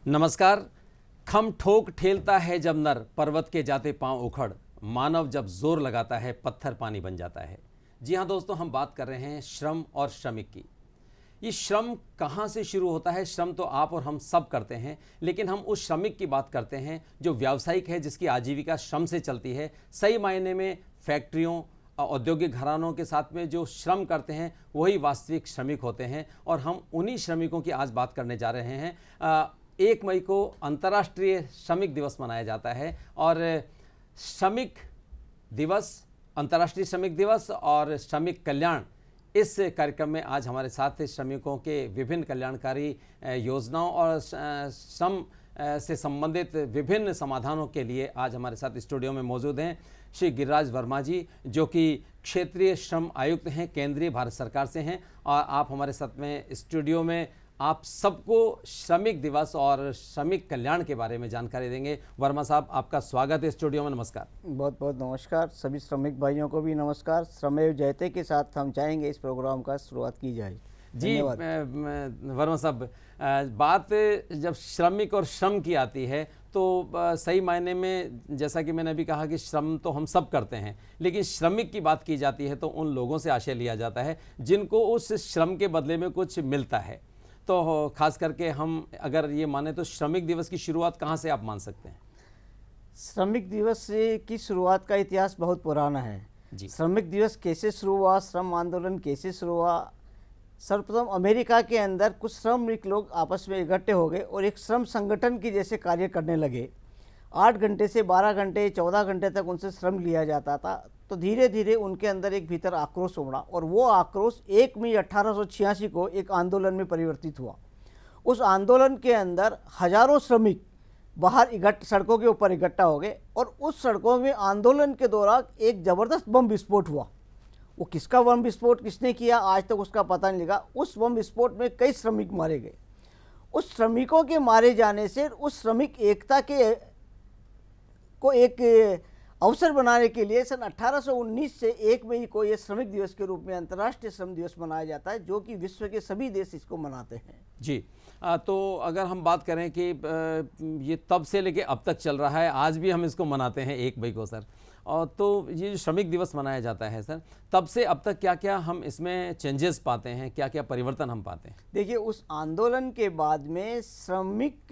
नमस्कार। खम ठोक ठेलता है जब नर, पर्वत के जाते पांव उखड़, मानव जब जोर लगाता है पत्थर पानी बन जाता है। जी हाँ दोस्तों, हम बात कर रहे हैं श्रम और श्रमिक की। ये श्रम कहाँ से शुरू होता है? श्रम तो आप और हम सब करते हैं, लेकिन हम उस श्रमिक की बात करते हैं जो व्यावसायिक है, जिसकी आजीविका श्रम से चलती है। सही मायने में फैक्ट्रियों, औद्योगिक घरानों के साथ में जो श्रम करते हैं वही वास्तविक श्रमिक होते हैं। और हम उन्हीं श्रमिकों की आज बात करने जा रहे हैं। 1 मई को अंतर्राष्ट्रीय श्रमिक दिवस मनाया जाता है और श्रमिक दिवस, अंतर्राष्ट्रीय श्रमिक दिवस और श्रमिक कल्याण, इस कार्यक्रम में आज हमारे साथ श्रमिकों के विभिन्न कल्याणकारी योजनाओं और श्रम से संबंधित विभिन्न समाधानों के लिए आज हमारे साथ स्टूडियो में मौजूद हैं श्री गिरिराज वर्मा जी, जो कि क्षेत्रीय श्रम आयुक्त हैं, केंद्रीय भारत सरकार से हैं। और आप हमारे साथ में स्टूडियो में आप सबको श्रमिक दिवस और श्रमिक कल्याण के बारे में जानकारी देंगे। वर्मा साहब, आपका स्वागत है स्टूडियो में। नमस्कार। बहुत बहुत नमस्कार। सभी श्रमिक भाइयों को भी नमस्कार। श्रमेव जयते के साथ हम चाहेंगे इस प्रोग्राम का शुरुआत की जाए। जी वर्मा साहब, बात जब श्रमिक और श्रम की आती है तो सही मायने में, जैसा कि मैंने अभी कहा कि श्रम तो हम सब करते हैं, लेकिन श्रमिक की बात की जाती है तो उन लोगों से आशय लिया जाता है जिनको उस श्रम के बदले में कुछ मिलता है। तो खास करके हम अगर ये माने तो श्रमिक दिवस की शुरुआत कहाँ से आप मान सकते हैं? श्रमिक दिवस की शुरुआत का इतिहास बहुत पुराना है जी। श्रमिक दिवस कैसे शुरू हुआ, श्रम आंदोलन कैसे शुरू हुआ? सर्वप्रथम अमेरिका के अंदर कुछ श्रमिक लोग आपस में इकट्ठे हो गए और एक श्रम संगठन की जैसे कार्य करने लगे। 8 घंटे से 12 घंटे 14 घंटे तक उनसे श्रम लिया जाता था। तो धीरे धीरे उनके अंदर एक भीतर आक्रोश उमड़ा और वो आक्रोश 1 मई 1886 को एक आंदोलन में परिवर्तित हुआ। उस आंदोलन के अंदर हजारों श्रमिक बाहर सड़कों के ऊपर इकट्ठा हो गए और उस सड़कों में आंदोलन के दौरान एक ज़बरदस्त बम विस्फोट हुआ। वो किसका बम विस्फोट किसने किया आज तक उसका पता नहीं लगा। उस बम विस्फोट में कई श्रमिक मारे गए। उस श्रमिकों के मारे जाने से उस श्रमिक एकता को एक अवसर बनाने के लिए सन 1819 से 1 मई को ये श्रमिक दिवस के रूप में अंतर्राष्ट्रीय श्रम दिवस मनाया जाता है, जो कि विश्व के सभी देश इसको मनाते हैं। जी। तो अगर हम बात करें कि ये तब से लेके अब तक चल रहा है, आज भी हम इसको मनाते हैं 1 मई को सर। और तो ये जो श्रमिक दिवस मनाया जाता है सर, तब से अब तक क्या क्या हम इसमें चेंजेस पाते हैं, क्या क्या परिवर्तन हम पाते हैं? देखिए, उस आंदोलन के बाद में श्रमिक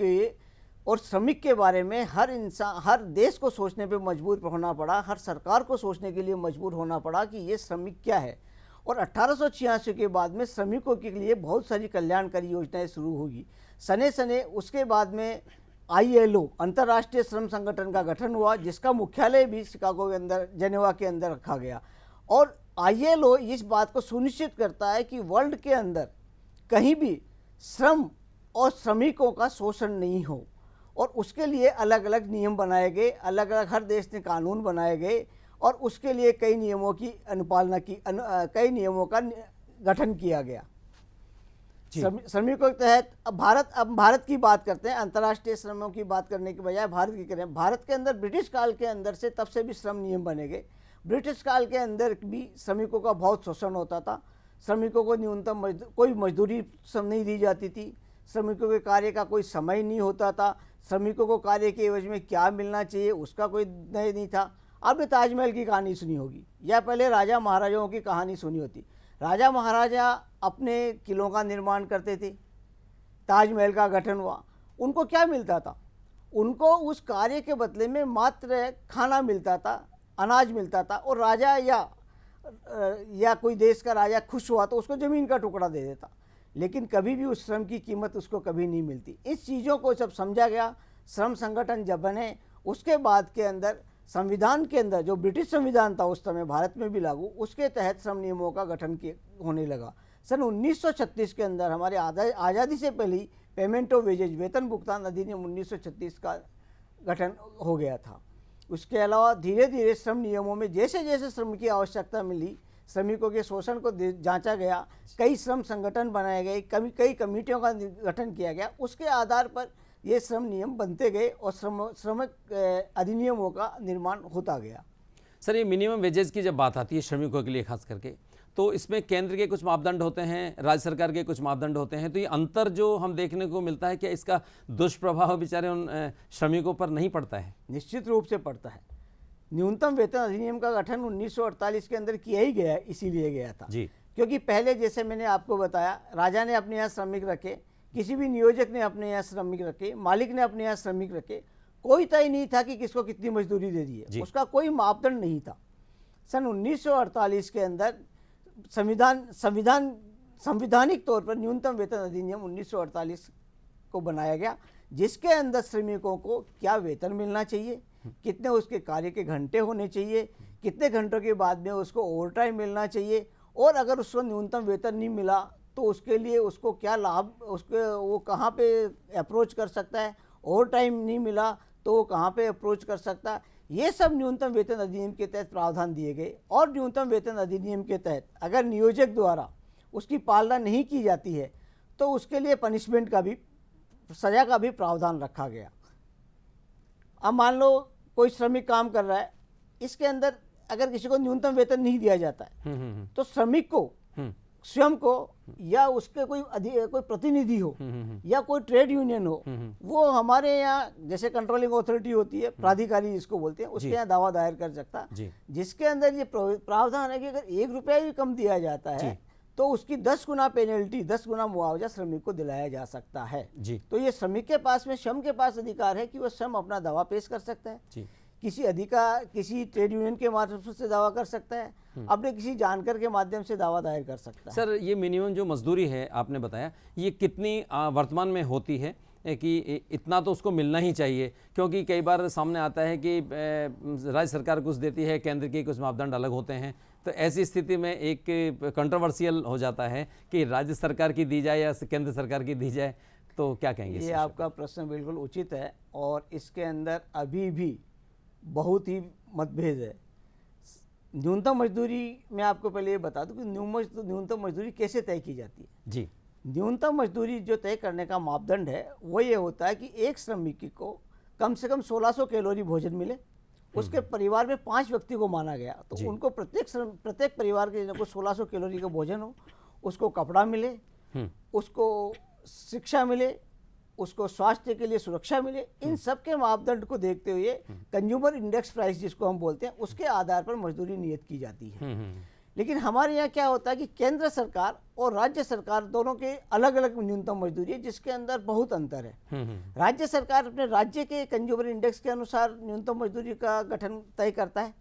के बारे में हर इंसान, हर देश को सोचने पे मजबूर होना पड़ा, हर सरकार को सोचने के लिए मजबूर होना पड़ा कि ये श्रमिक क्या है। और 1886 के बाद में श्रमिकों के लिए बहुत सारी कल्याणकारी योजनाएं शुरू हुई। सने सने उसके बाद में ILO, अंतर्राष्ट्रीय श्रम संगठन का गठन हुआ, जिसका मुख्यालय भी शिकागो के अंदर, जेनेवा के अंदर रखा गया। और ILO इस बात को सुनिश्चित करता है कि वर्ल्ड के अंदर कहीं भी श्रम और श्रमिकों का शोषण नहीं हो, और उसके लिए अलग अलग नियम बनाए गए, अलग अलग हर देश ने कानून बनाए गए और उसके लिए कई नियमों की अनुपालना की, कई नियमों का गठन किया गया श्रमिकों के तहत। अब भारत की बात करते हैं। अंतर्राष्ट्रीय श्रमों की बात करने के बजाय भारत की करें। भारत के अंदर ब्रिटिश काल के अंदर से तब से भी श्रम नियम बने गए। ब्रिटिश काल के अंदर भी श्रमिकों का बहुत शोषण होता था। श्रमिकों को न्यूनतम कोई मजदूरी नहीं दी जाती थी। श्रमिकों के कार्य का कोई समय नहीं होता था। श्रमिकों को कार्य के एवज में क्या मिलना चाहिए उसका कोई तय नहीं था। आपने ताजमहल की कहानी सुनी होगी या पहले राजा महाराजाओं की कहानी सुनी होती। राजा महाराजा अपने किलों का निर्माण करते थे, ताजमहल का गठन हुआ। उनको क्या मिलता था? उनको उस कार्य के बदले में मात्र खाना मिलता था, अनाज मिलता था। और राजा या कोई देश का राजा खुश हुआ तो उसको ज़मीन का टुकड़ा दे देता, लेकिन कभी भी उस श्रम की कीमत उसको कभी नहीं मिलती। इस चीज़ों को जब समझा गया, श्रम संगठन जब बने, उसके बाद के अंदर संविधान के अंदर, जो ब्रिटिश संविधान था उस समय भारत में भी लागू, उसके तहत श्रम नियमों का गठन होने लगा। सन 1936 के अंदर हमारे आज़ादी से पहले पेमेंट ऑफ वेजेज, वेतन भुगतान अधिनियम 1936 का गठन हो गया था। उसके अलावा धीरे धीरे श्रम नियमों में जैसे जैसे श्रम की आवश्यकता मिली, श्रमिकों के शोषण को जांचा गया, कई श्रम संगठन बनाए गए, कई कमेटियों का गठन किया गया। उसके आधार पर ये श्रम नियम बनते गए और श्रमिक अधिनियमों का निर्माण होता गया। सर, ये मिनिमम वेजेस की जब बात आती है श्रमिकों के लिए खास करके, तो इसमें केंद्र के कुछ मापदंड होते हैं, राज्य सरकार के कुछ मापदंड होते हैं, तो ये अंतर जो हम देखने को मिलता है, क्या इसका दुष्प्रभाव बेचारे उन श्रमिकों पर नहीं पड़ता है? निश्चित रूप से पड़ता है। न्यूनतम वेतन अधिनियम का गठन 1948 के अंदर किया ही गया, इसीलिए गया था जी। क्योंकि पहले जैसे मैंने आपको बताया, राजा ने अपने यहाँ श्रमिक रखे, किसी भी नियोजक ने अपने यहाँ श्रमिक रखे, मालिक ने अपने यहाँ श्रमिक रखे, कोई तय नहीं था कि किसको कितनी मजदूरी दे दी है, उसका कोई मापदंड नहीं था। सन 1948 के अंदर संविधानिक तौर पर न्यूनतम वेतन अधिनियम 1948 को बनाया गया, जिसके अंदर श्रमिकों को क्या वेतन मिलना चाहिए, कितने उसके कार्य के घंटे होने चाहिए, कितने घंटों के बाद में उसको ओवर टाइम मिलना चाहिए, और अगर उसको न्यूनतम वेतन नहीं मिला तो उसके लिए उसको क्या लाभ, उसके वो कहाँ पे अप्रोच कर सकता है, ओवर टाइम नहीं मिला तो वो कहाँ पे अप्रोच कर सकता है। ये सब न्यूनतम वेतन अधिनियम के तहत प्रावधान दिए गए। और न्यूनतम वेतन अधिनियम के तहत अगर नियोजक द्वारा उसकी पालना नहीं की जाती है तो उसके लिए पनिशमेंट का भी, सजा का भी प्रावधान रखा गया। अब मान लो कोई श्रमिक काम कर रहा है, इसके अंदर अगर किसी को न्यूनतम वेतन नहीं दिया जाता है तो श्रमिक को स्वयं को या उसके कोई प्रतिनिधि हो या कोई ट्रेड यूनियन हो, वो हमारे यहाँ जैसे कंट्रोलिंग अथॉरिटी होती है, प्राधिकारी जिसको बोलते हैं, उसके यहाँ दावा दायर कर सकता है, जिसके अंदर ये प्रावधान है कि अगर 1 रुपया भी कम दिया जाता है तो उसकी 10 गुना पेनल्टी, 10 गुना मुआवजा श्रमिक को दिलाया जा सकता है। तो ये श्रमिक के पास में, श्रम के पास अधिकार है कि वह स्वयं अपना दावा पेश कर सकता है, किसी ट्रेड यूनियन के माध्यम से दावा कर सकता है, अपने किसी जानकर के माध्यम से दावा दायर कर सकता है। सर, ये मिनिमम जो मजदूरी है आपने बताया, ये कितनी वर्तमान में होती है कि इतना तो उसको मिलना ही चाहिए? क्योंकि कई बार सामने आता है कि राज्य सरकार कुछ देती है, केंद्र के कुछ मापदंड अलग होते हैं, तो ऐसी स्थिति में एक कंट्रोवर्शियल हो जाता है कि राज्य सरकार की दी जाए या केंद्र सरकार की दी जाए, तो क्या कहेंगे? ये आपका प्रश्न बिल्कुल उचित है और इसके अंदर अभी भी बहुत ही मतभेद है। न्यूनतम मजदूरी, मैं आपको पहले ये बता दूं कि न्यूनतम मजदूरी कैसे तय की जाती है। जी। न्यूनतम मजदूरी जो तय करने का मापदंड है वो ये होता है कि एक श्रमिक को कम से कम 1600 कैलोरी भोजन मिले, उसके परिवार में 5 व्यक्ति को माना गया तो उनको प्रत्येक परिवार के को 1600 कैलोरी का भोजन हो, उसको कपड़ा मिले, उसको शिक्षा मिले, उसको स्वास्थ्य के लिए सुरक्षा मिले। इन सब के मापदंड को देखते हुए कंज्यूमर इंडेक्स प्राइस जिसको हम बोलते हैं, उसके आधार पर मजदूरी नियत की जाती है। लेकिन हमारे यहाँ क्या होता है कि केंद्र सरकार और राज्य सरकार दोनों के अलग अलग न्यूनतम मजदूरी है, जिसके अंदर बहुत अंतर है। राज्य सरकार अपने राज्य के कंज्यूमर इंडेक्स के अनुसार न्यूनतम मजदूरी का गठन तय करता है।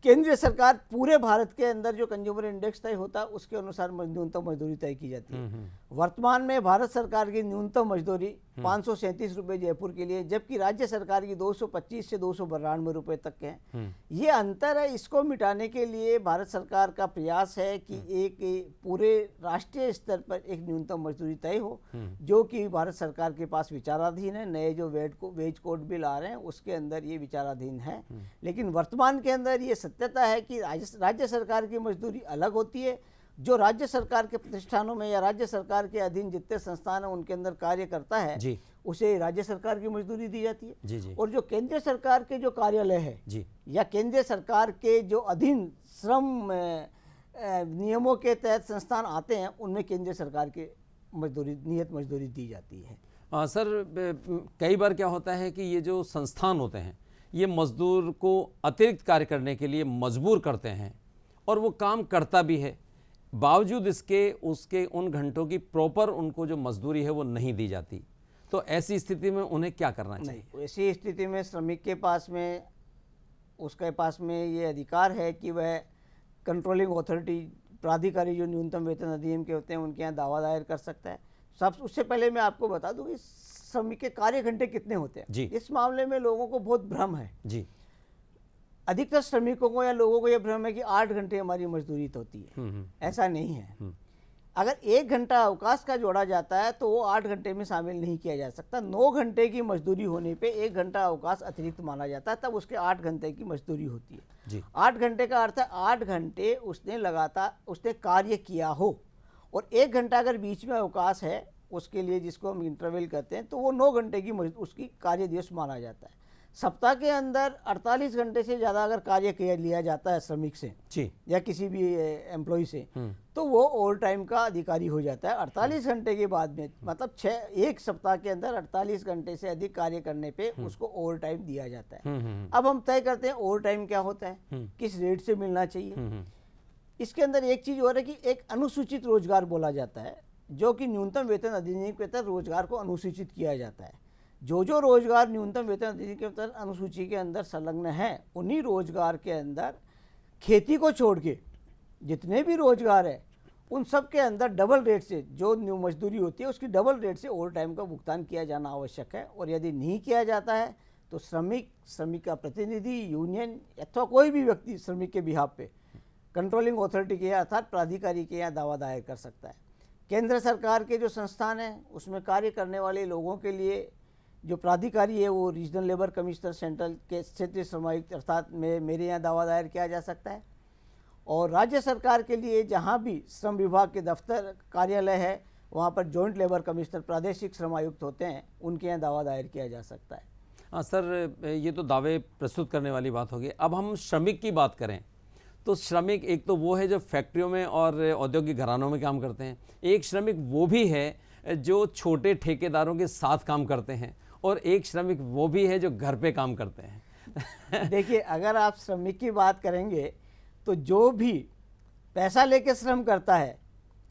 केंद्रीय सरकार पूरे भारत के अंदर जो कंज्यूमर इंडेक्स तय होता है उसके अनुसार न्यूनतम मजदूरी तय की जाती है। वर्तमान में भारत सरकार की न्यूनतम मजदूरी 537 रुपये जयपुर के लिए, जबकि राज्य सरकार की 225 से 292 रुपये तक के हैं। ये अंतर है, इसको मिटाने के लिए भारत सरकार का प्रयास है कि एक पूरे राष्ट्रीय स्तर पर एक न्यूनतम मजदूरी तय हो, जो कि भारत सरकार के पास विचाराधीन है। नए जो वेज कोड बिल आ रहे हैं उसके अंदर ये विचाराधीन है, लेकिन वर्तमान के अंदर ये सत्यता है कि राज्य सरकार की मजदूरी अलग होती है। जो राज्य सरकार के प्रतिष्ठानों में या राज्य सरकार के अधीन जितने संस्थान हैं उनके अंदर कार्य करता है उसे राज्य सरकार की मजदूरी दी जाती है। और जो केंद्रीय सरकार के जो कार्यालय है या केंद्रीय सरकार के जो अधीन श्रम नियमों के तहत संस्थान आते हैं, उनमें केंद्रीय सरकार के नियत मजदूरी दी जाती है। सर, कई बार क्या होता है कि ये जो संस्थान होते हैं ये मजदूर को अतिरिक्त कार्य करने के लिए मजबूर करते हैं और वो काम करता भी है, बावजूद इसके उसके उन घंटों की प्रॉपर उनको जो मजदूरी है वो नहीं दी जाती। तो ऐसी स्थिति में उन्हें क्या करना चाहिए? ऐसी स्थिति में श्रमिक के पास में, उसके पास में ये अधिकार है कि वह कंट्रोलिंग अथॉरिटी, प्राधिकारी जो न्यूनतम वेतन अधिनियम के होते हैं उनके यहाँ दावा दायर कर सकता है। उससे पहले मैं आपको बता दूं कि श्रमिक के कार्य घंटे कितने होते हैं। इस मामले में लोगों को बहुत भ्रम है जी। अधिकतर श्रमिकों को या लोगों को यह भ्रम है कि 8 घंटे हमारी मजदूरी होती है। ऐसा नहीं है। अगर 1 घंटा अवकाश का जोड़ा जाता है तो वो 8 घंटे में शामिल नहीं किया जा सकता। 9 घंटे की मजदूरी होने पे 1 घंटा अवकाश अतिरिक्त माना जाता है, तब उसके 8 घंटे की मजदूरी होती है जी। 8 घंटे का अर्थ है 8 घंटे उसने लगातार उसने कार्य किया हो, और 1 घंटा अगर बीच में अवकाश है उसके लिए, जिसको हम इंटरवल कहते हैं, तो वो 9 घंटे की उसकी कार्य दिवस माना जाता है। सप्ताह के अंदर 48 घंटे से ज़्यादा अगर कार्य किया लिया जाता है श्रमिक से जी या किसी भी एम्प्लॉय से, तो वो ओवर टाइम का अधिकारी हो जाता है 48 घंटे के बाद में। मतलब एक सप्ताह के अंदर 48 घंटे से अधिक कार्य करने पे उसको ओवर टाइम दिया जाता है। अब हम तय करते हैं ओवर टाइम क्या होता है, किस रेट से मिलना चाहिए। इसके अंदर एक चीज़ और है कि एक अनुसूचित रोजगार बोला जाता है, जो कि न्यूनतम वेतन अधिनियम के तहत रोजगार को अनुसूचित किया जाता है। जो रोजगार न्यूनतम वेतन अधिनियम के तहत अनुसूची के अंदर संलग्न है, उन्हीं रोजगार के अंदर खेती को छोड़ के जितने भी रोजगार है उन सब के अंदर डबल रेट से जो न्यू मजदूरी होती है उसकी डबल रेट से ओवर टाइम का भुगतान किया जाना आवश्यक है। और यदि नहीं किया जाता है तो श्रमिक का प्रतिनिधि, यूनियन अथवा कोई भी व्यक्ति श्रमिक के बिहाफ पे कंट्रोलिंग अथॉरिटी के अर्थात प्राधिकारी के यहाँ दावा दायर कर सकता है। केंद्र सरकार के जो संस्थान हैं उसमें कार्य करने वाले लोगों के लिए जो प्राधिकारी है वो रीजनल लेबर कमिश्नर, सेंट्रल के क्षेत्रीय श्रम आयुक्त अर्थात मेरे यहाँ दावा दायर किया जा सकता है। और राज्य सरकार के लिए जहाँ भी श्रम विभाग के दफ्तर कार्यालय है वहाँ पर जॉइंट लेबर कमिश्नर, प्रादेशिक श्रम आयुक्त होते हैं, उनके यहाँ दावा दायर किया जा सकता है। हाँ सर, ये तो दावे प्रस्तुत करने वाली बात होगी। अब हम श्रमिक की बात करें तो श्रमिक एक तो वो है जो फैक्ट्रियों में और औद्योगिक घरानों में काम करते हैं, एक श्रमिक वो भी है जो छोटे ठेकेदारों के साथ काम करते हैं, और एक श्रमिक वो भी है जो घर पे काम करते हैं। देखिए, अगर आप श्रमिक की बात करेंगे तो जो भी पैसा लेके श्रम करता है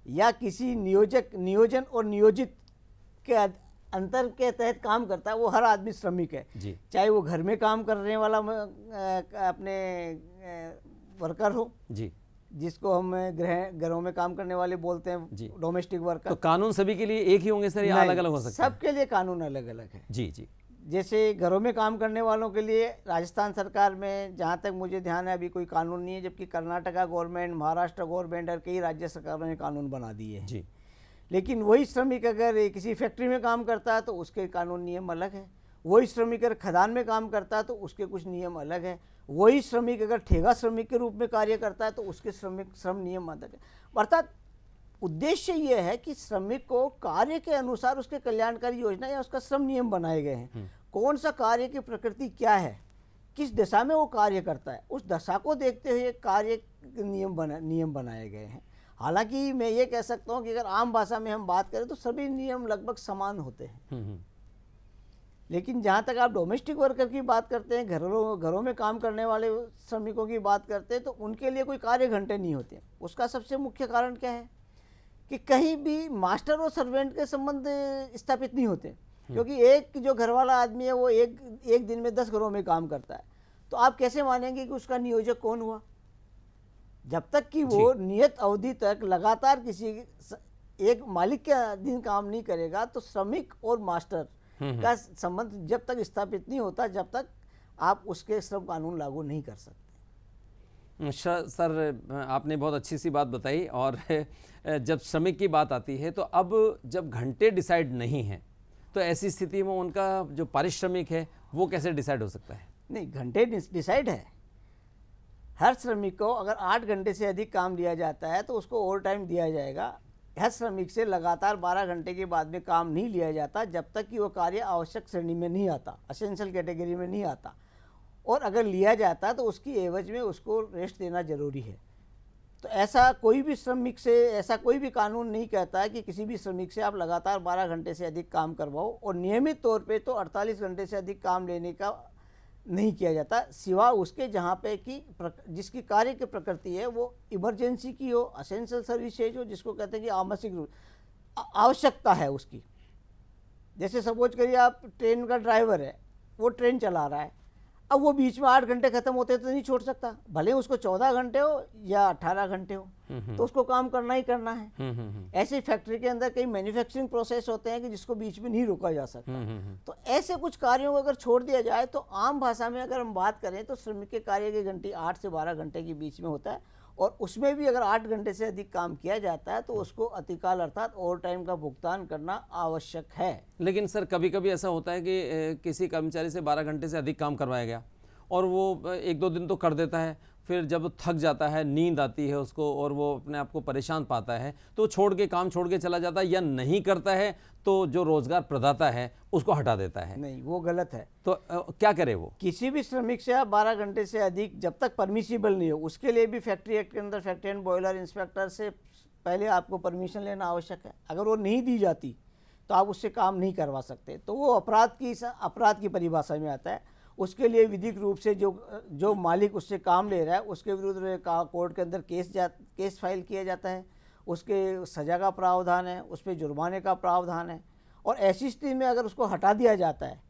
या किसी नियोजन और नियोजित के अंतर के तहत काम करता है, वो हर आदमी श्रमिक है जी। चाहे वो घर में काम करने वाला अपने वर्कर हो जी, जिसको हम घरों में काम करने वाले बोलते हैं, डोमेस्टिक वर्कर। तो कानून सभी के लिए एक ही होंगे सर या अलग अलग हो सकते हैं? सबके लिए कानून अलग अलग है। जी जी। जैसे घरों में काम करने वालों के लिए राजस्थान सरकार में जहाँ तक मुझे ध्यान है अभी कोई कानून नहीं है, जबकि कर्नाटका गवर्नमेंट, महाराष्ट्र गवर्नमेंट और कई राज्य सरकारों ने कानून बना दिए हैं। जी। लेकिन वही श्रमिक अगर किसी फैक्ट्री में काम करता है तो उसके कानून नियम अलग है। वही श्रमिक अगर खदान में काम करता है तो उसके कुछ नियम अलग है। वही श्रमिक अगर ठेका श्रमिक के रूप में कार्य करता है तो उसके श्रम नियम अलग है। अर्थात उद्देश्य ये है कि श्रमिक को कार्य के अनुसार उसके कल्याणकारी योजना या उसका श्रम नियम बनाए गए हैं। कौन सा कार्य की प्रकृति क्या है, किस दशा में वो कार्य करता है, उस दशा को देखते हुए कार्य नियम बनाए गए हैं। हालांकि मैं ये कह सकता हूँ कि अगर आम भाषा में हम बात करें तो सभी नियम लगभग समान होते हैं। लेकिन जहाँ तक आप डोमेस्टिक वर्कर की बात करते हैं, घरों में काम करने वाले श्रमिकों की बात करते हैं, तो उनके लिए कोई कार्य घंटे नहीं होते। उसका सबसे मुख्य कारण क्या है कि कहीं भी मास्टर और सर्वेंट के संबंध स्थापित नहीं होते, क्योंकि एक जो घर वाला आदमी है वो एक दिन में 10 घरों में काम करता है। तो आप कैसे मानेंगे कि उसका नियोजक कौन हुआ? जब तक कि वो नियत अवधि तक लगातार किसी एक मालिक के अधीन काम नहीं करेगा, तो श्रमिक और मास्टर का संबंध जब तक स्थापित नहीं होता, जब तक आप उसके श्रम कानून लागू नहीं कर सकते। सर, आपने बहुत अच्छी सी बात बताई। और जब श्रमिक की बात आती है तो अब जब घंटे डिसाइड नहीं हैं तो ऐसी स्थिति में उनका जो पारिश्रमिक है वो कैसे डिसाइड हो सकता है? नहीं, घंटे डिसाइड है। हर श्रमिक को अगर 8 घंटे से अधिक काम दिया जाता है तो उसको ओवर टाइम दिया जाएगा। हर श्रमिक से लगातार 12 घंटे के बाद में काम नहीं लिया जाता जब तक कि वो कार्य आवश्यक श्रेणी में नहीं आता, असेंशियल कैटेगरी में नहीं आता। और अगर लिया जाता है तो उसकी एवज में उसको रेस्ट देना जरूरी है। तो ऐसा कोई भी श्रमिक से, ऐसा कोई भी कानून नहीं कहता है कि किसी भी श्रमिक से आप लगातार 12 घंटे से अधिक काम करवाओ। और नियमित तौर पे तो 48 घंटे से अधिक काम लेने का नहीं किया जाता, सिवा उसके जहाँ पे कि जिसकी कार्य की प्रकृति है वो इमरजेंसी की हो, असेंशियल सर्विसेज हो, जिसको कहते हैं कि आवश्यकता है उसकी। जैसे सपोज करिए आप ट्रेन का ड्राइवर है, वो ट्रेन चला रहा है, अब वो बीच में 8 घंटे खत्म होते तो नहीं छोड़ सकता, भले उसको 14 घंटे हो या 18 घंटे हो, तो उसको काम करना ही करना है। ऐसे फैक्ट्री के अंदर कई मैन्युफैक्चरिंग प्रोसेस होते हैं कि जिसको बीच में नहीं रोका जा सकता। तो ऐसे कुछ कार्यों को अगर छोड़ दिया जाए तो आम भाषा में अगर हम बात करें तो श्रमिक के कार्य की घंटी 8 से 12 घंटे के बीच में होता है। और उसमें भी अगर 8 घंटे से अधिक काम किया जाता है तो उसको अतिकाल अर्थात ओवर टाइम का भुगतान करना आवश्यक है। लेकिन सर, कभी कभी ऐसा होता है कि किसी कर्मचारी से 12 घंटे से अधिक काम करवाया गया और वो 1-2 दिन तो कर देता है, फिर जब थक जाता है, नींद आती है उसको और वो अपने आप को परेशान पाता है, तो छोड़ के काम छोड़ के चला जाता है या नहीं करता है, तो जो रोजगार प्रदाता है उसको हटा देता है। नहीं, वो गलत है। तो क्या करे वो? किसी भी श्रमिक से आप 12 घंटे से अधिक जब तक परमिसिबल नहीं हो, उसके लिए भी फैक्ट्री एक्ट के अंदर फैक्ट्री एंड बॉयलर इंस्पेक्टर से पहले आपको परमिशन लेना आवश्यक है। अगर वो नहीं दी जाती तो आप उससे काम नहीं करवा सकते, तो वो अपराध की परिभाषा में आता है। उसके लिए विधिक रूप से जो मालिक उससे काम ले रहा है उसके विरुद्ध कोर्ट के अंदर केस फाइल किया जाता है, उसके सज़ा का प्रावधान है, उस पर जुर्माने का प्रावधान है। और ऐसी स्थिति में अगर उसको हटा दिया जाता है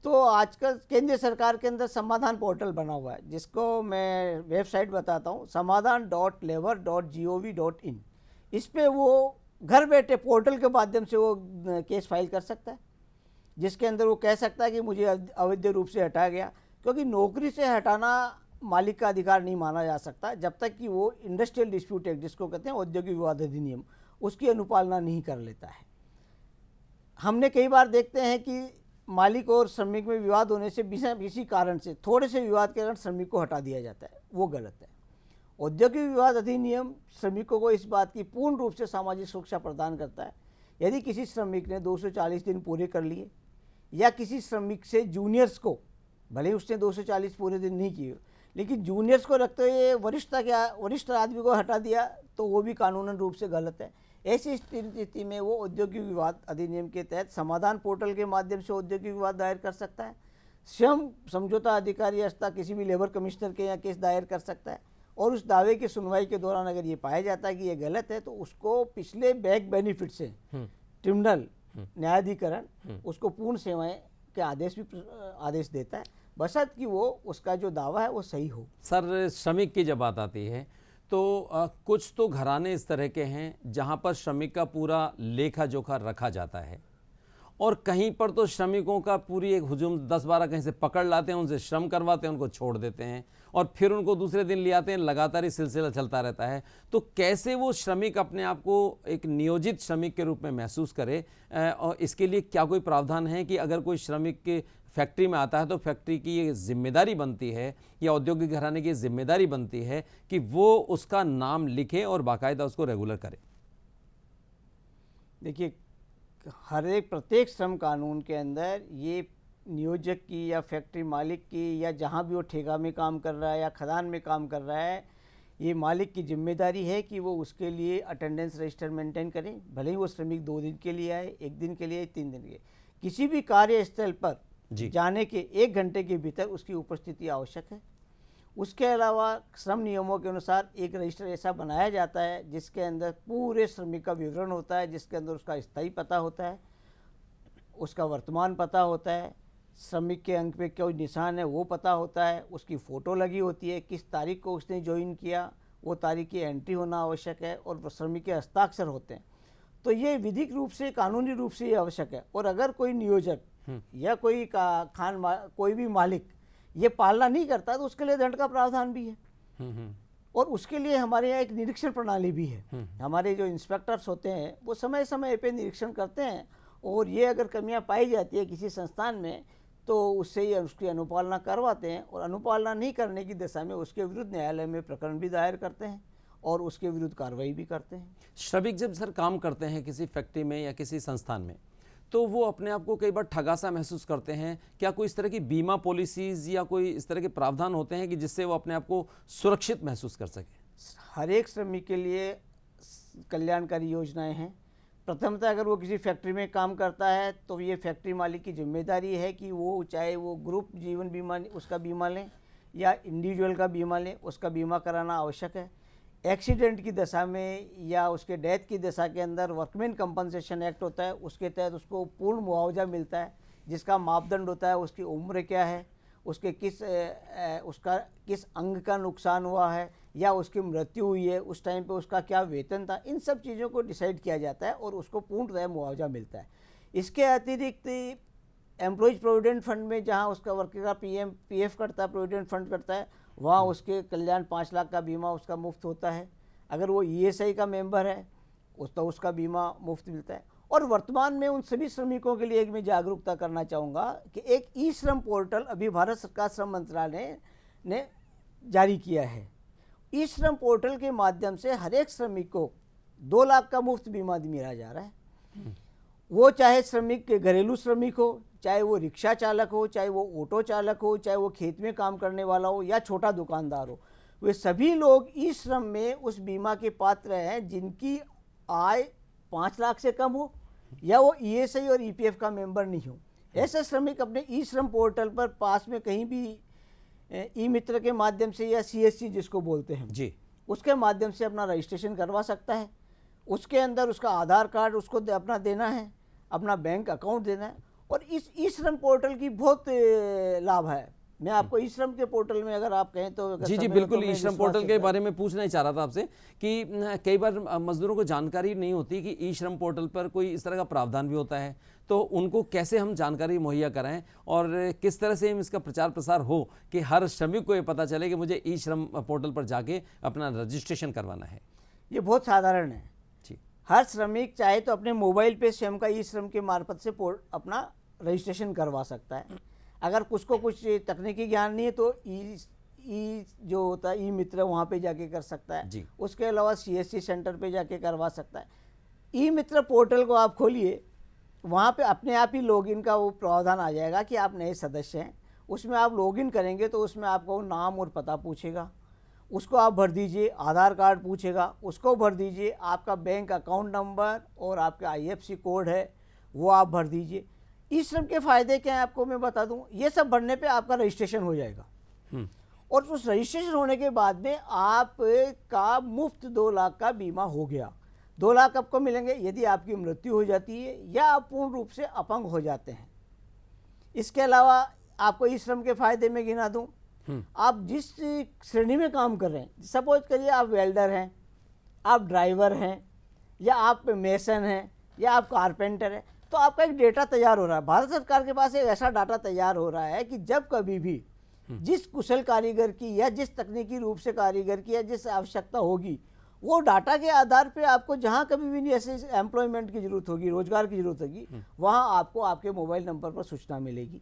तो आजकल केंद्र सरकार के अंदर समाधान पोर्टल बना हुआ है, जिसको मैं वेबसाइट बताता हूँ, समाधान.labor.gov.in। इस पे वो घर बैठे पोर्टल के माध्यम से वो केस फाइल कर सकता है, जिसके अंदर वो कह सकता है कि मुझे अवैध रूप से हटाया गया। क्योंकि नौकरी से हटाना मालिक का अधिकार नहीं माना जा सकता जब तक कि वो इंडस्ट्रियल डिस्प्यूट एक्ट, जिसको कहते हैं औद्योगिक विवाद अधिनियम, उसकी अनुपालना नहीं कर लेता है। हमने कई बार देखते हैं कि मालिक और श्रमिक में विवाद होने से किसी कारण से, थोड़े से विवाद के कारण श्रमिक को हटा दिया जाता है, वो गलत है। औद्योगिक विवाद अधिनियम श्रमिकों को इस बात की पूर्ण रूप से सामाजिक सुरक्षा प्रदान करता है। यदि किसी श्रमिक ने 240 दिन पूरे कर लिए या किसी श्रमिक से जूनियर्स को, भले ही उसने 240 पूरे दिन नहीं किए, लेकिन जूनियर्स को रखते हुए वरिष्ठ आदमी को हटा दिया, तो वो भी कानूनन रूप से गलत है। ऐसी स्थिति में वो औद्योगिक विवाद अधिनियम के तहत समाधान पोर्टल के माध्यम से औद्योगिक विवाद दायर कर सकता है। श्रम समझौता अधिकारी अवस्था किसी भी लेबर कमिश्नर के यहाँ केस दायर कर सकता है, और उस दावे की सुनवाई के दौरान अगर ये पाया जाता है कि ये गलत है, तो उसको पिछले बैक बेनिफिट से ट्रिब्यूनल न्यायाधिकरण उसको पूर्ण सेवाएं के आदेश देता है, बशर्ते कि वो उसका जो दावा है वो सही हो। सर, श्रमिक की जब बात आती है तो कुछ तो घराने इस तरह के हैं जहां पर श्रमिक का पूरा लेखा जोखा रखा जाता है, और कहीं पर तो श्रमिकों का पूरी एक हुजूम 10-12 कहीं से पकड़ लाते हैं, उनसे श्रम करवाते हैं, उनको छोड़ देते हैं और फिर उनको दूसरे दिन ले आते हैं। लगातार ही सिलसिला चलता रहता है। तो कैसे वो श्रमिक अपने आप को एक नियोजित श्रमिक के रूप में महसूस करे, और इसके लिए क्या कोई प्रावधान है कि अगर कोई श्रमिक के फैक्ट्री में आता है तो फैक्ट्री की ये जिम्मेदारी बनती है या औद्योगिक घराने की जिम्मेदारी बनती है कि वो उसका नाम लिखे और बाकायदा उसको रेगुलर करे? देखिए, प्रत्येक श्रम कानून के अंदर ये नियोजक की या फैक्ट्री मालिक की या जहाँ भी वो ठेका में काम कर रहा है या खदान में काम कर रहा है, ये मालिक की जिम्मेदारी है कि वो उसके लिए अटेंडेंस रजिस्टर मेंटेन करें। भले ही वो श्रमिक 2 दिन के लिए आए, 1 दिन के लिए, 3 दिन के लिए, किसी भी कार्यस्थल पर जाने के 1 घंटे के भीतर उसकी उपस्थिति आवश्यक है। उसके अलावा श्रम नियमों के अनुसार एक रजिस्टर ऐसा बनाया जाता है जिसके अंदर पूरे श्रमिक का विवरण होता है, जिसके अंदर उसका स्थायी पता होता है, उसका वर्तमान पता होता है, श्रमिक के अंक पे कोई निशान है वो पता होता है, उसकी फ़ोटो लगी होती है, किस तारीख को उसने ज्वाइन किया वो तारीख की एंट्री होना आवश्यक है, और श्रमिक के हस्ताक्षर होते हैं। तो ये विधिक रूप से, कानूनी रूप से ये आवश्यक है। और अगर कोई नियोजक या कोई भी मालिक ये पालना नहीं करता तो उसके लिए दंड का प्रावधान भी है। और उसके लिए हमारे यहाँ एक निरीक्षण प्रणाली भी है। हमारे जो इंस्पेक्टर्स होते हैं वो समय समय पे निरीक्षण करते हैं, और ये अगर कमियां पाई जाती है किसी संस्थान में तो उससे ही उसकी अनुपालना करवाते हैं, और अनुपालना नहीं करने की दशा में उसके विरुद्ध न्यायालय में प्रकरण भी दायर करते हैं और उसके विरुद्ध कार्रवाई भी करते हैं। श्रमिक जब सर काम करते हैं किसी फैक्ट्री में या किसी संस्थान में, तो वो अपने आप को कई बार ठगासा महसूस करते हैं। क्या कोई इस तरह की बीमा पॉलिसीज या कोई इस तरह के प्रावधान होते हैं कि जिससे वो अपने आप को सुरक्षित महसूस कर सके? हर एक श्रमिक के लिए कल्याणकारी योजनाएं हैं। प्रथमतः अगर वो किसी फैक्ट्री में काम करता है तो ये फैक्ट्री मालिक की जिम्मेदारी है कि वो चाहे वो ग्रुप जीवन बीमा उसका बीमा लें या इंडिविजुअल का बीमा लें, उसका बीमा कराना आवश्यक है। एक्सीडेंट की दशा में या उसके डेथ की दशा के अंदर वर्कमैन कंपनसेशन एक्ट होता है, उसके तहत उसको पूर्ण मुआवजा मिलता है, जिसका मापदंड होता है उसकी उम्र क्या है, उसके किस अंग का नुकसान हुआ है या उसकी मृत्यु हुई है, उस टाइम पे उसका क्या वेतन था, इन सब चीज़ों को डिसाइड किया जाता है और उसको पूर्णतः मुआवजा मिलता है। इसके अतिरिक्त एम्प्लॉयज़ प्रोविडेंट फंड में जहाँ उसका वर्कर का PF कटता है, प्रोविडेंट फंड करता है, वहाँ उसके कल्याण 5 लाख का बीमा उसका मुफ्त होता है। अगर वो ESI का मेंबर है तो उसका बीमा मुफ्त मिलता है। और वर्तमान में उन सभी श्रमिकों के लिए एक मैं जागरूकता करना चाहूँगा कि एक ई श्रम पोर्टल अभी भारत सरकार श्रम मंत्रालय ने जारी किया है। ई श्रम पोर्टल के माध्यम से हर एक श्रमिक को 2 लाख का मुफ्त बीमा मिला जा रहा है। वो चाहे श्रमिक के घरेलू श्रमिक हो, चाहे वो रिक्शा चालक हो, चाहे वो ऑटो चालक हो, चाहे वो खेत में काम करने वाला हो या छोटा दुकानदार हो, वे सभी लोग ई श्रम में उस बीमा के पात्र हैं जिनकी आय 5 लाख से कम हो या वो ईएसआई और ईपीएफ का मेंबर नहीं हो। ऐसे श्रमिक अपने ई श्रम पोर्टल पर पास में कहीं भी ई मित्र के माध्यम से या सीएससी जिसको बोलते हैं जी, उसके माध्यम से अपना रजिस्ट्रेशन करवा सकता है। उसके अंदर उसका आधार कार्ड उसको अपना देना है, अपना बैंक अकाउंट देना है। और इस ई श्रम पोर्टल की बहुत लाभ है। मैं आपको ई श्रम के पोर्टल में अगर आप कहें तो जी जी बिल्कुल, ई श्रम पोर्टल के बारे में पूछना ही चाह रहा था आपसे कि कई बार मजदूरों को जानकारी नहीं होती कि ई श्रम पोर्टल पर कोई इस तरह का प्रावधान भी होता है, तो उनको कैसे हम जानकारी मुहैया कराएं और किस तरह से हम इसका प्रचार प्रसार हो कि हर श्रमिक को ये पता चले कि मुझे ई श्रम पोर्टल पर जाके अपना रजिस्ट्रेशन करवाना है। ये बहुत साधारण है जी, हर श्रमिक चाहे तो अपने मोबाइल पे स्वयं का ई श्रम के मार्फत से अपना रजिस्ट्रेशन करवा सकता है। अगर उसको कुछ तकनीकी ज्ञान नहीं है तो ई जो होता है ई मित्र वहाँ पे जाके कर सकता है। उसके अलावा सीएससी सेंटर पे जाके करवा सकता है। ई मित्र पोर्टल को आप खोलिए, वहाँ पे अपने आप ही लॉगिन का वो प्रावधान आ जाएगा कि आप नए सदस्य हैं। उसमें आप लॉगिन करेंगे तो उसमें आपको नाम और पता पूछेगा, उसको आप भर दीजिए। आधार कार्ड पूछेगा, उसको भर दीजिए। आपका बैंक अकाउंट नंबर और आपका आईएफएससी कोड है वो आप भर दीजिए। ई श्रम के फ़ायदे क्या हैं आपको मैं बता दूं। ये सब भरने पे आपका रजिस्ट्रेशन हो जाएगा और उस रजिस्ट्रेशन होने के बाद में आपका मुफ्त 2 लाख का बीमा हो गया। 2 लाख आपको मिलेंगे यदि आपकी मृत्यु हो जाती है या आप पूर्ण रूप से अपंग हो जाते हैं। इसके अलावा आपको ई श्रम के फ़ायदे में गिना दूँ, आप जिस श्रेणी में काम कर रहे हैं, सपोज करिए आप वेल्डर हैं, आप ड्राइवर हैं, या आप मेसन हैं, या आप कारपेंटर हैं, तो आपका एक डेटा तैयार हो रहा है। भारत सरकार के पास एक ऐसा डाटा तैयार हो रहा है कि जब कभी भी जिस कुशल कारीगर की या जिस तकनीकी रूप से कारीगर की या जिस आवश्यकता होगी, वो डाटा के आधार पे आपको जहाँ कभी भी ऐसे एम्प्लॉयमेंट की जरूरत होगी, रोजगार की जरूरत होगी, वहाँ आपको आपके मोबाइल नंबर पर सूचना मिलेगी।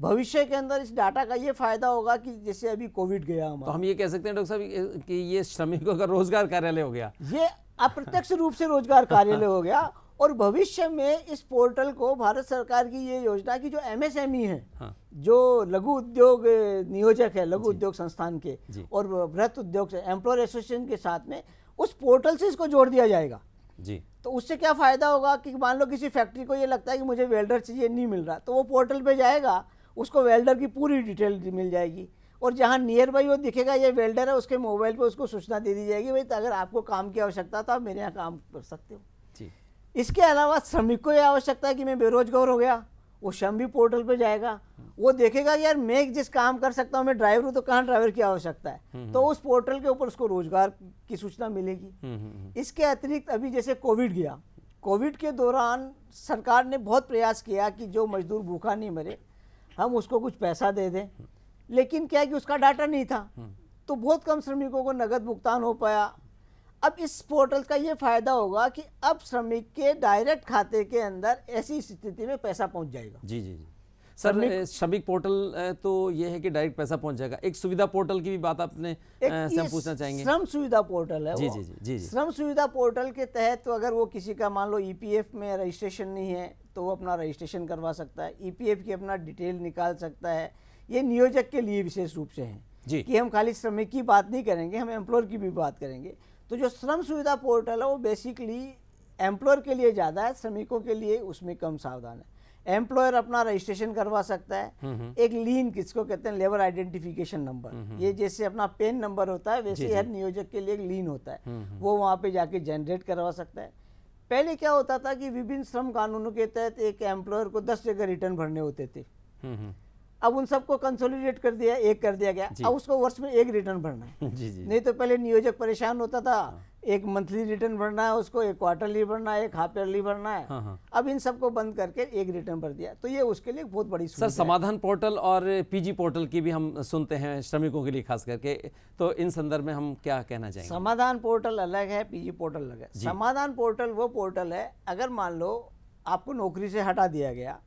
भविष्य के अंदर इस डाटा का ये फायदा होगा कि जैसे अभी कोविड गया हमारा, तो हम ये कह सकते हैं डॉक्टर साहब कि ये श्रमिकों का रोजगार कार्यालय हो गया, ये अप्रत्यक्ष रूप से रोजगार कार्यालय हो गया। और भविष्य में इस पोर्टल को भारत सरकार की ये योजना की जो एमएसएमई है, जो लघु उद्योग नियोजक है लघु उद्योग संस्थान के और बृहत उद्योग से एम्प्लॉयर एसोसिएशन के साथ में उस पोर्टल से इसको जोड़ दिया जाएगा जी। तो उससे क्या फ़ायदा होगा कि मान लो किसी फैक्ट्री को ये लगता है कि मुझे वेल्डर चाहिए, नहीं मिल रहा, तो वो पोर्टल पे जाएगा, उसको वेल्डर की पूरी डिटेल मिल जाएगी और जहाँ नियर बाई वो दिखेगा ये वेल्डर है, उसके मोबाइल पे उसको सूचना दे दी जाएगी, भाई अगर आपको काम की आवश्यकता तो आप मेरे यहाँ काम कर सकते हो जी। इसके अलावा श्रमिक को यह आवश्यकता है कि मैं बेरोजगार हो गया, वो श्रम भी पोर्टल पे जाएगा, वो देखेगा कि यार मैं जिस काम कर सकता हूँ, मैं ड्राइवर हूँ तो कहाँ ड्राइवर की आवश्यकता है, तो उस पोर्टल के ऊपर उसको रोजगार की सूचना मिलेगी। इसके अतिरिक्त अभी जैसे कोविड गया, कोविड के दौरान सरकार ने बहुत प्रयास किया कि जो मजदूर भूखा नहीं मरे हम उसको कुछ पैसा दे दें, लेकिन क्या है कि उसका डाटा नहीं था, तो बहुत कम श्रमिकों को नगद भुगतान हो पाया। अब इस पोर्टल का ये फायदा होगा कि अब श्रमिक के डायरेक्ट खाते के अंदर ऐसी स्थिति में पैसा पहुंच जाएगा। जी जी जी सर, श्रमिक पोर्टल तो ये है कि डायरेक्ट पैसा पहुंच जाएगा। एक सुविधा पोर्टल की भी बात आपने से हम पूछना चाहेंगे। श्रम सुविधा पोर्टल है जी वो। जी जी जी। श्रम सुविधा पोर्टल के तहत तो अगर वो किसी का मान लो ईपीएफ में रजिस्ट्रेशन नहीं है तो वो अपना रजिस्ट्रेशन करवा सकता है, ईपीएफ की अपना डिटेल निकाल सकता है। ये नियोजक के लिए विशेष रूप से है कि हम खाली श्रमिक की बात नहीं करेंगे, हम एम्प्लॉयर की भी बात करेंगे। तो जो श्रम सुविधा पोर्टल है वो बेसिकली एम्प्लॉयर के लिए ज़्यादा है, श्रमिकों के लिए उसमें कम सावधान है। एम्प्लॉयर अपना रजिस्ट्रेशन करवा सकता है, एक लीन किसको कहते हैं लेबर आइडेंटिफिकेशन नंबर, ये जैसे अपना पेन नंबर होता है वैसे हर नियोजक के लिए एक लीन होता है, वो वहाँ पे जाके जनरेट करवा सकता है। पहले क्या होता था कि विभिन्न श्रम कानूनों के तहत एक एम्प्लॉयर को 10 जगह रिटर्न भरने होते थे, अब उन सबको कंसोलिडेट कर दिया, एक कर दिया गया। अब उसको वर्ष में एक रिटर्न भरना है जी। नहीं तो पहले नियोजक परेशान होता था, एक मंथली रिटर्न भरना है उसको, एक क्वार्टरली भरना है, एक हाफ ईयरली भरना है। अब इन सबको बंद करके एक रिटर्न भर दिया, तो ये उसके लिए बहुत बड़ी सर समाधान पोर्टल और पीजी पोर्टल की भी हम सुनते हैं श्रमिकों के लिए खास करके, तो इन संदर्भ में हम क्या कहना चाहेंगे? समाधान पोर्टल अलग है, पीजी पोर्टल अलग है। समाधान पोर्टल वो पोर्टल है अगर मान लो आपको नौकरी से हटा दिया गया,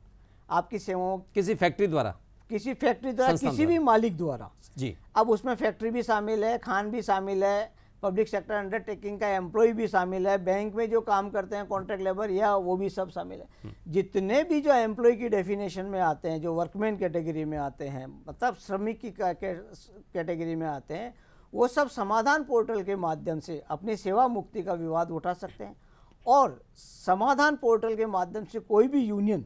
आपकी सेवाओं किसी फैक्ट्री द्वारा किसी फैक्ट्री द्वारा, किसी भी मालिक द्वारा जी। अब उसमें फैक्ट्री भी शामिल है, खान भी शामिल है, पब्लिक सेक्टर अंडरटेकिंग का एम्प्लॉय भी शामिल है, बैंक में जो काम करते हैं कॉन्ट्रैक्ट लेबर या वो भी सब शामिल है। जितने भी जो एम्प्लॉय की डेफिनेशन में आते हैं, जो वर्कमैन कैटेगरी में आते हैं, मतलब श्रमिक की कैटेगरी में आते हैं, वो सब समाधान पोर्टल के माध्यम से अपनी सेवा मुक्ति का विवाद उठा सकते हैं। और समाधान पोर्टल के माध्यम से कोई भी यूनियन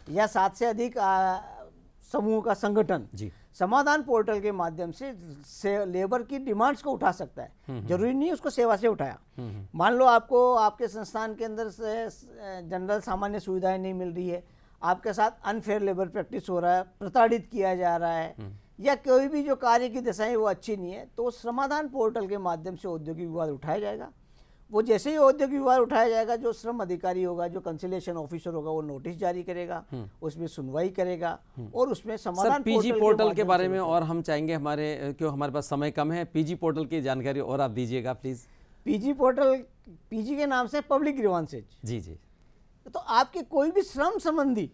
या 7 से अधिक समूह का संगठन समाधान पोर्टल के माध्यम से लेबर की डिमांड्स को उठा सकता है। जरूरी नहीं उसको सेवा से उठाया। मान लो आपको आपके संस्थान के अंदर से जनरल सामान्य सुविधाएं नहीं मिल रही है, आपके साथ अनफेयर लेबर प्रैक्टिस हो रहा है, प्रताड़ित किया जा रहा है, या कोई भी जो कार्य की दशाएं वो अच्छी नहीं है, तो समाधान पोर्टल के माध्यम से औद्योगिक विवाद उठाया जाएगा। वो जैसे ही औद्योगिक विवाद उठाया जाएगा, जो श्रम अधिकारी होगा, जो कंसिलिएशन ऑफिसर होगा, वो नोटिस जारी करेगा, उसमें सुनवाई करेगा और उसमें समाधान पीजी पोर्टल के बारे में और हम चाहेंगे, क्यों हमारे पास समय कम है, पीजी पोर्टल की जानकारी और आप दीजिएगा प्लीज। पीजी पोर्टल, पीजी के नाम से पब्लिक ग्रीवांसेज। जी जी। तो आपके कोई भी श्रम संबंधी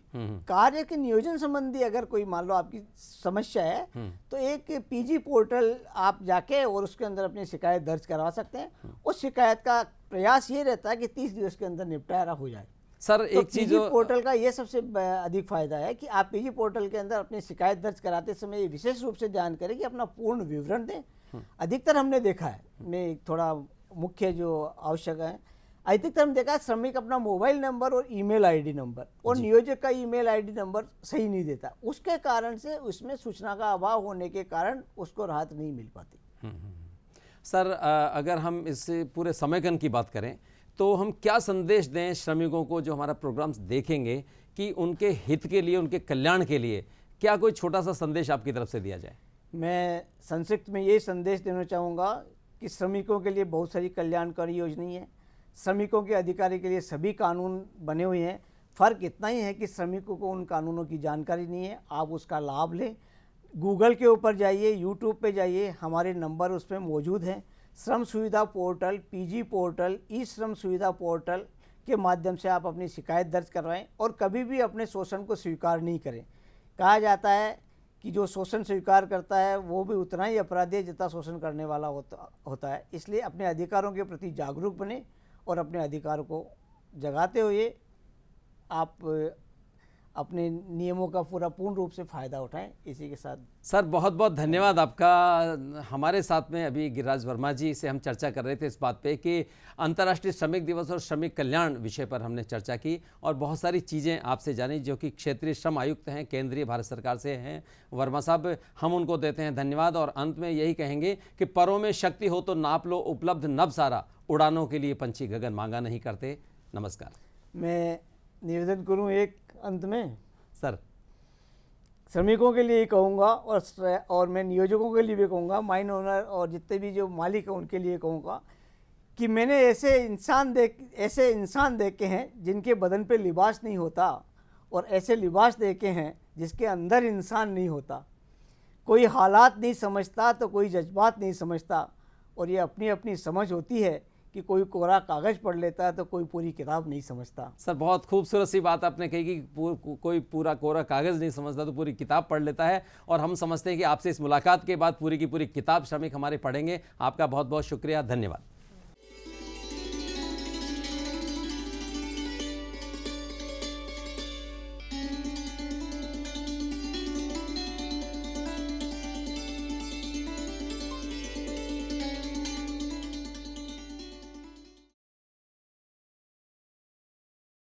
कार्य के नियोजन संबंधी अगर कोई मान लो आपकी समस्या है, तो एक पीजी पोर्टल आप जाके और उसके अंदर अपनी शिकायत दर्ज करवा सकते हैं। उस शिकायत का प्रयास ये रहता है कि 30 दिवस के अंदर निपटारा हो जाए। सर तो एक चीज, पीजी पोर्टल का ये सबसे अधिक फायदा है कि आप पीजी पोर्टल के अंदर अपनी शिकायत दर्ज कराते समय ये विशेष रूप से ध्यान करें कि अपना पूर्ण विवरण दें। अधिकतर हमने देखा है, मैं थोड़ा मुख्य जो आवश्यक है, अधिकतर हम देखा है श्रमिक अपना मोबाइल नंबर और ईमेल आईडी नंबर और नियोजक का ईमेल आईडी नंबर सही नहीं देता। उसके कारण से उसमें सूचना का अभाव होने के कारण उसको राहत नहीं मिल पाती। सर अगर हम इस पूरे समेकन की बात करें तो हम क्या संदेश दें श्रमिकों को जो हमारा प्रोग्राम्स देखेंगे, कि उनके हित के लिए, उनके कल्याण के लिए क्या कोई छोटा सा संदेश आपकी तरफ से दिया जाए? मैं संक्षिप्त में ये संदेश देना चाहूँगा कि श्रमिकों के लिए बहुत सारी कल्याणकारी योजनाएं हैं, श्रमिकों के अधिकारी के लिए सभी कानून बने हुए हैं। फ़र्क इतना ही है कि श्रमिकों को उन कानूनों की जानकारी नहीं है। आप उसका लाभ लें। गूगल के ऊपर जाइए, यूट्यूब पे जाइए, हमारे नंबर उस पर मौजूद हैं। श्रम सुविधा पोर्टल, पीजी पोर्टल, ई श्रम सुविधा पोर्टल के माध्यम से आप अपनी शिकायत दर्ज करवाएं और कभी भी अपने शोषण को स्वीकार नहीं करें। कहा जाता है कि जो शोषण स्वीकार करता है वो भी उतना ही अपराधी है जितना शोषण करने वाला होता है। इसलिए अपने अधिकारों के प्रति जागरूक बने और अपने अधिकार को जगाते हुए आप अपने नियमों का पूर्ण रूप से फ़ायदा उठाएं। इसी के साथ सर बहुत बहुत धन्यवाद आपका। हमारे साथ में अभी गिरिराज वर्मा जी से हम चर्चा कर रहे थे इस बात पे कि अंतर्राष्ट्रीय श्रमिक दिवस और श्रमिक कल्याण विषय पर हमने चर्चा की और बहुत सारी चीज़ें आपसे जानी, जो कि क्षेत्रीय श्रम आयुक्त हैं, केंद्रीय भारत सरकार से हैं वर्मा साहब, हम उनको देते हैं धन्यवाद। और अंत में यही कहेंगे कि परों में शक्ति हो तो नाप लो, उपलब्ध नभ सारा, उड़ानों के लिए पंछी गगन मांगा नहीं करते। नमस्कार। मैं निवेदन करूं एक अंत में सर, श्रमिकोों के लिए कहूँगा और मैं नियोजकों के लिए भी कहूँगा, माइन ओनर और जितने भी जो मालिक हैं उनके लिए कहूँगा कि मैंने ऐसे इंसान देखे हैं जिनके बदन पे लिबास नहीं होता और ऐसे लिबास देखे हैं जिसके अंदर इंसान नहीं होता। कोई हालात नहीं समझता तो कोई जज्बात नहीं समझता, और ये अपनी अपनी समझ होती है कि कोई कोरा कागज़ पढ़ लेता है तो कोई पूरी किताब नहीं समझता। सर बहुत खूबसूरत सी बात आपने कही कि कोई पूरा कोरा कागज़ नहीं समझता तो पूरी किताब पढ़ लेता है, और हम समझते हैं कि आपसे इस मुलाकात के बाद पूरी की पूरी किताब श्रमिक हमारे पढ़ेंगे। आपका बहुत बहुत शुक्रिया, धन्यवाद।